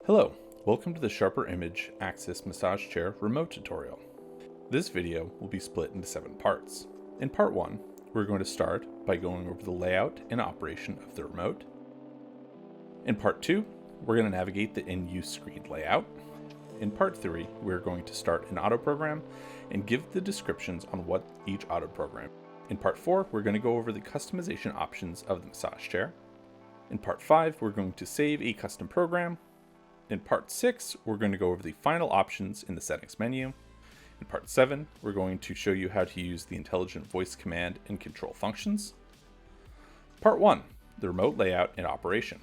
Hello, welcome to the Sharper Image Axis Massage Chair remote tutorial. This video will be split into 7 parts. In part 1, we're going to start by going over the layout and operation of the remote. In part 2, we're going to navigate the in-use screen layout. In part 3, we're going to start an auto program and give the descriptions on what each auto program. In part 4, we're going to go over the customization options of the massage chair. In part 5, we're going to save a custom program. In part 6, we're going to go over the final options in the settings menu. In part 7, we're going to show you how to use the intelligent voice command and control functions. Part 1, the remote layout and operation.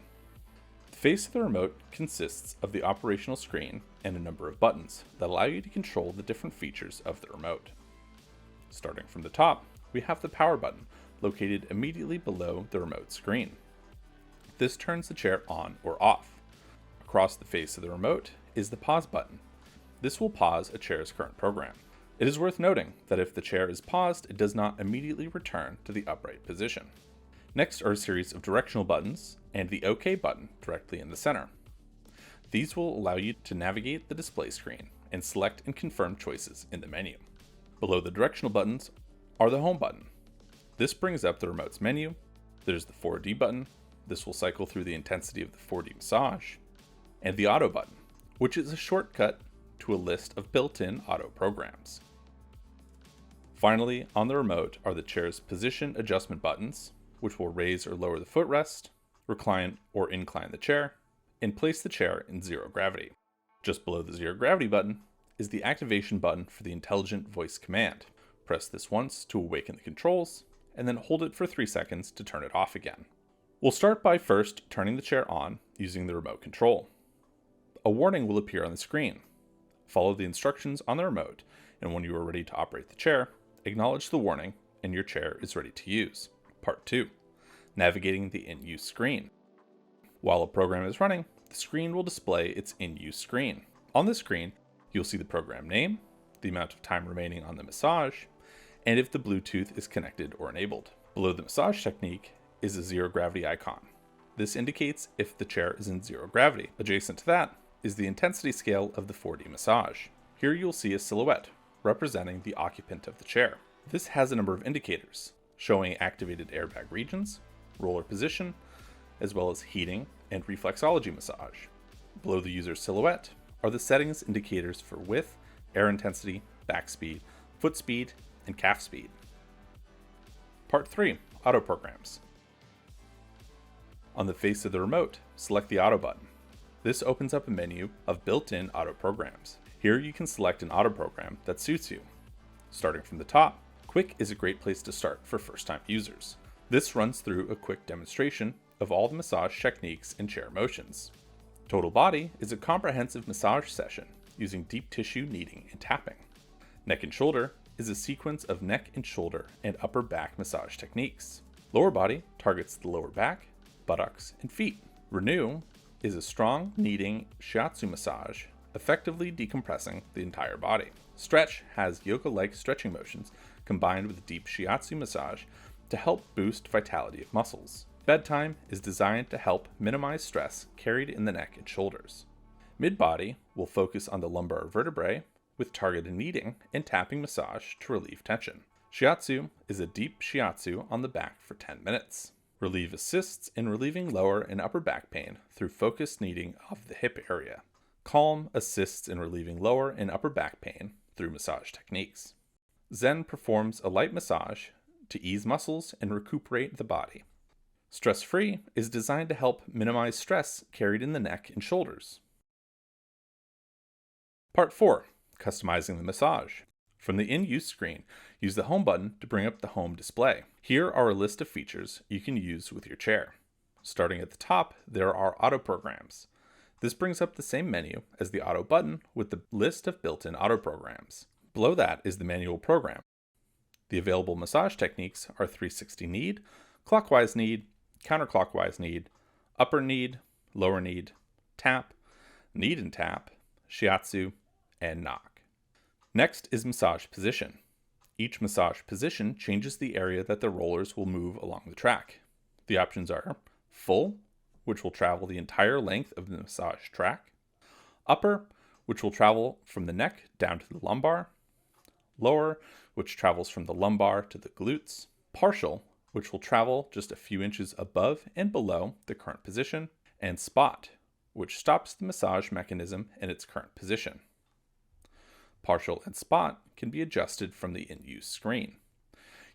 The face of the remote consists of the operational screen and a number of buttons that allow you to control the different features of the remote. Starting from the top, we have the power button located immediately below the remote screen. This turns the chair on or off. Across the face of the remote is the pause button. This will pause a chair's current program. It is worth noting that if the chair is paused, it does not immediately return to the upright position. Next are a series of directional buttons and the OK button directly in the center. These will allow you to navigate the display screen and select and confirm choices in the menu. Below the directional buttons are the home button. This brings up the remote's menu. There's the 4D button. This will cycle through the intensity of the 4D massage. And the auto button, which is a shortcut to a list of built-in auto programs. Finally, on the remote are the chair's position adjustment buttons, which will raise or lower the footrest, recline or incline the chair, and place the chair in zero gravity. Just below the zero gravity button is the activation button for the intelligent voice command. Press this once to awaken the controls, and then hold it for 3 seconds to turn it off again. We'll start by first turning the chair on using the remote control. A warning will appear on the screen. Follow the instructions on the remote, and when you are ready to operate the chair, acknowledge the warning and your chair is ready to use. Part 2. Navigating the in-use screen. While a program is running, the screen will display its in-use screen. On the screen, you'll see the program name, the amount of time remaining on the massage, and if the Bluetooth is connected or enabled. Below the massage technique is a zero gravity icon. This indicates if the chair is in zero gravity. Adjacent to that is the intensity scale of the 4D massage. Here you'll see a silhouette representing the occupant of the chair. This has a number of indicators showing activated airbag regions, roller position, as well as heating and reflexology massage. Below the user's silhouette are the settings indicators for width, air intensity, back speed, foot speed, and calf speed. Part 3, auto programs. On the face of the remote, select the auto button. This opens up a menu of built-in auto programs. Here you can select an auto program that suits you. Starting from the top, Quick is a great place to start for first-time users. This runs through a quick demonstration of all the massage techniques and chair motions. Total Body is a comprehensive massage session using deep tissue kneading and tapping. Neck and Shoulder is a sequence of neck and shoulder and upper back massage techniques. Lower Body targets the lower back, buttocks, and feet. Renew is a strong kneading shiatsu massage, effectively decompressing the entire body. Stretch has yoga-like stretching motions combined with deep shiatsu massage to help boost vitality of muscles. Bedtime is designed to help minimize stress carried in the neck and shoulders. Mid-body will focus on the lumbar vertebrae with targeted kneading and tapping massage to relieve tension. Shiatsu is a deep shiatsu on the back for 10 minutes. Relieve assists in relieving lower and upper back pain through focused kneading of the hip area. Calm assists in relieving lower and upper back pain through massage techniques. Zen performs a light massage to ease muscles and recuperate the body. Stress Free is designed to help minimize stress carried in the neck and shoulders. Part 4. Customizing the massage. From the in-use screen, use the home button to bring up the home display. Here are a list of features you can use with your chair. Starting at the top, there are auto programs. This brings up the same menu as the auto button with the list of built-in auto programs. Below that is the manual program. The available massage techniques are 360 knead, clockwise knead, counterclockwise knead, upper knead, lower knead, tap, knead and tap, shiatsu, and knock. Next is massage position. Each massage position changes the area that the rollers will move along the track. The options are full, which will travel the entire length of the massage track, Upper, which will travel from the neck down to the lumbar. Lower, which travels from the lumbar to the glutes. Partial, which will travel just a few inches above and below the current position. And spot, which stops the massage mechanism in its current position. Partial and spot can be adjusted from the in-use screen.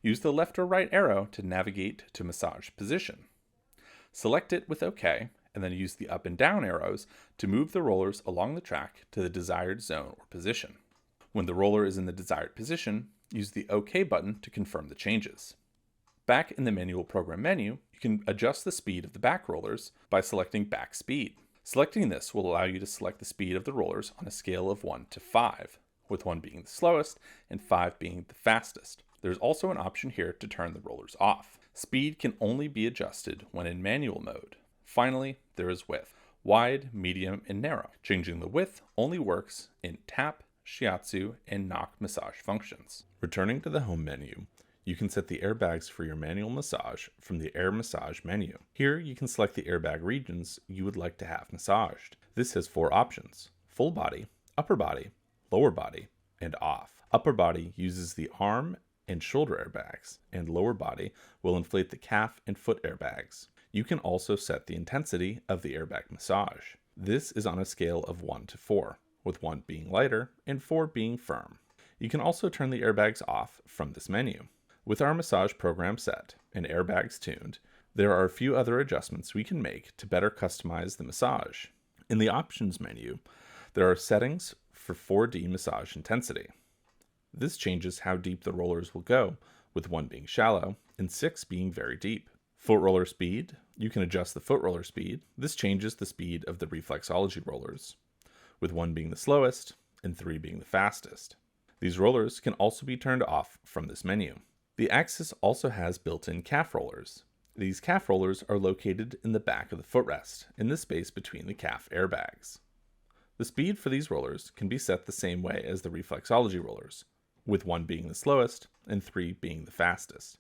Use the left or right arrow to navigate to massage position. Select it with OK, and then use the up and down arrows to move the rollers along the track to the desired zone or position. When the roller is in the desired position, use the OK button to confirm the changes. Back in the manual program menu, you can adjust the speed of the back rollers by selecting back speed. Selecting this will allow you to select the speed of the rollers on a scale of 1 to 5, with 1 being the slowest and 5 being the fastest. There's also an option here to turn the rollers off. Speed can only be adjusted when in manual mode. Finally, there is width. Wide, medium, and narrow. Changing the width only works in tap, shiatsu, and knock massage functions. Returning to the home menu, you can set the airbags for your manual massage from the Air Massage menu. Here you can select the airbag regions you would like to have massaged. This has 4 options: full body, upper body, lower body, and off. Upper body uses the arm and shoulder airbags, and lower body will inflate the calf and foot airbags. You can also set the intensity of the airbag massage. This is on a scale of 1 to 4, with 1 being lighter and 4 being firm. You can also turn the airbags off from this menu. With our massage program set and airbags tuned, there are a few other adjustments we can make to better customize the massage. In the options menu, there are settings for 4D massage intensity. This changes how deep the rollers will go, with 1 being shallow and 6 being very deep. Foot roller speed, you can adjust the foot roller speed. This changes the speed of the reflexology rollers, with 1 being the slowest and 3 being the fastest. These rollers can also be turned off from this menu. The Axis also has built-in calf rollers. These calf rollers are located in the back of the footrest, in the space between the calf airbags. The speed for these rollers can be set the same way as the reflexology rollers, with 1 being the slowest and 3 being the fastest.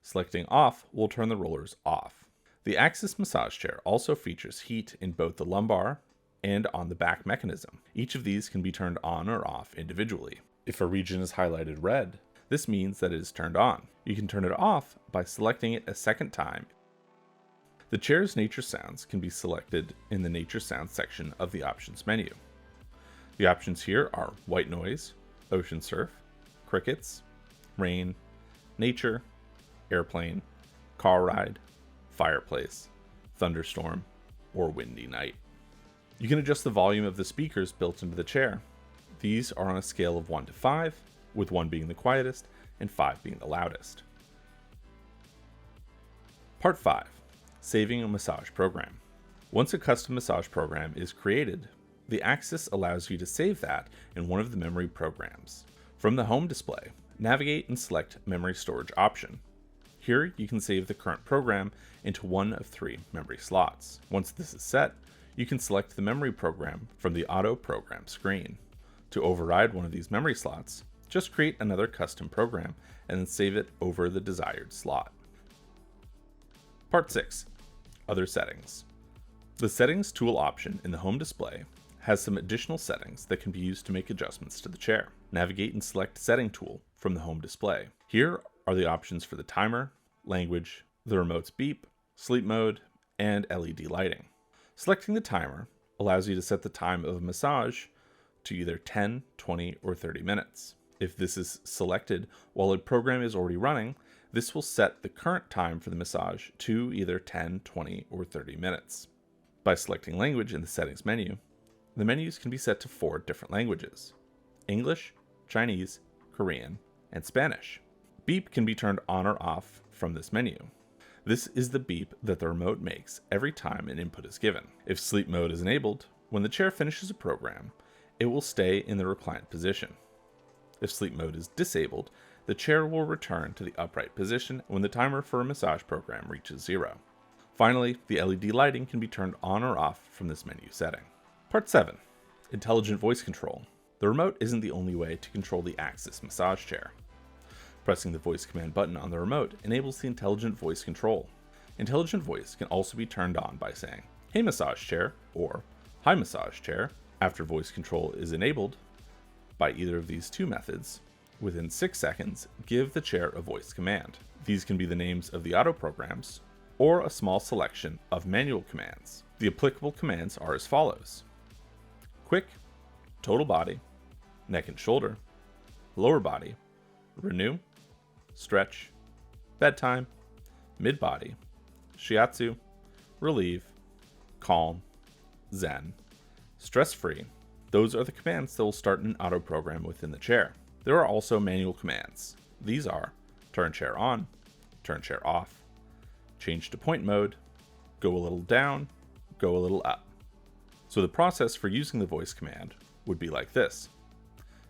Selecting off will turn the rollers off. The Axis massage chair also features heat in both the lumbar and on the back mechanism. Each of these can be turned on or off individually. If a region is highlighted red, this means that it is turned on. You can turn it off by selecting it a second time. The chair's nature sounds can be selected in the nature sounds section of the options menu. The options here are white noise, ocean surf, crickets, rain, nature, airplane, car ride, fireplace, thunderstorm, or windy night. You can adjust the volume of the speakers built into the chair. These are on a scale of 1 to 5, with 1 being the quietest and 5 being the loudest. Part 5. Saving a massage program. Once a custom massage program is created, the Axis allows you to save that in one of the memory programs. From the home display, navigate and select Memory Storage option. Here you can save the current program into one of 3 memory slots. Once this is set, you can select the memory program from the Auto Program screen. To override one of these memory slots, just create another custom program and then save it over the desired slot. Part 6. Other settings. The Settings tool option in the home display has some additional settings that can be used to make adjustments to the chair. Navigate and select Setting tool from the home display. Here are the options for the timer, language, the remote's beep, sleep mode, and LED lighting. Selecting the timer allows you to set the time of a massage to either 10, 20, or 30 minutes. If this is selected while a program is already running, this will set the current time for the massage to either 10, 20, or 30 minutes. By selecting language in the settings menu, the menus can be set to 4 different languages: English, Chinese, Korean, and Spanish. Beep can be turned on or off from this menu. This is the beep that the remote makes every time an input is given. If sleep mode is enabled, when the chair finishes a program, it will stay in the reclined position. If sleep mode is disabled, the chair will return to the upright position when the timer for a massage program reaches 0. Finally, the LED lighting can be turned on or off from this menu setting. Part 7. Intelligent voice control. The remote isn't the only way to control the Axis massage chair. Pressing the voice command button on the remote enables the intelligent voice control. Intelligent voice can also be turned on by saying, "Hey massage chair," or Hi Massage Chair, after voice control is enabled by either of these two methods, within 6 seconds, give the chair a voice command. These can be the names of the auto programs or a small selection of manual commands. The applicable commands are as follows: quick, total body, neck and shoulder, lower body, renew, stretch, bedtime, mid body, shiatsu, relieve, calm, zen, stress free. Those are the commands that will start an auto program within the chair. There are also manual commands. These are turn chair on, turn chair off, change to point mode, go a little down, go a little up. So the process for using the voice command would be like this: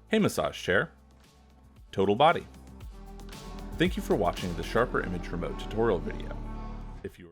hey Massage Chair, total body. Thank you for watching the Sharper Image remote tutorial video. If you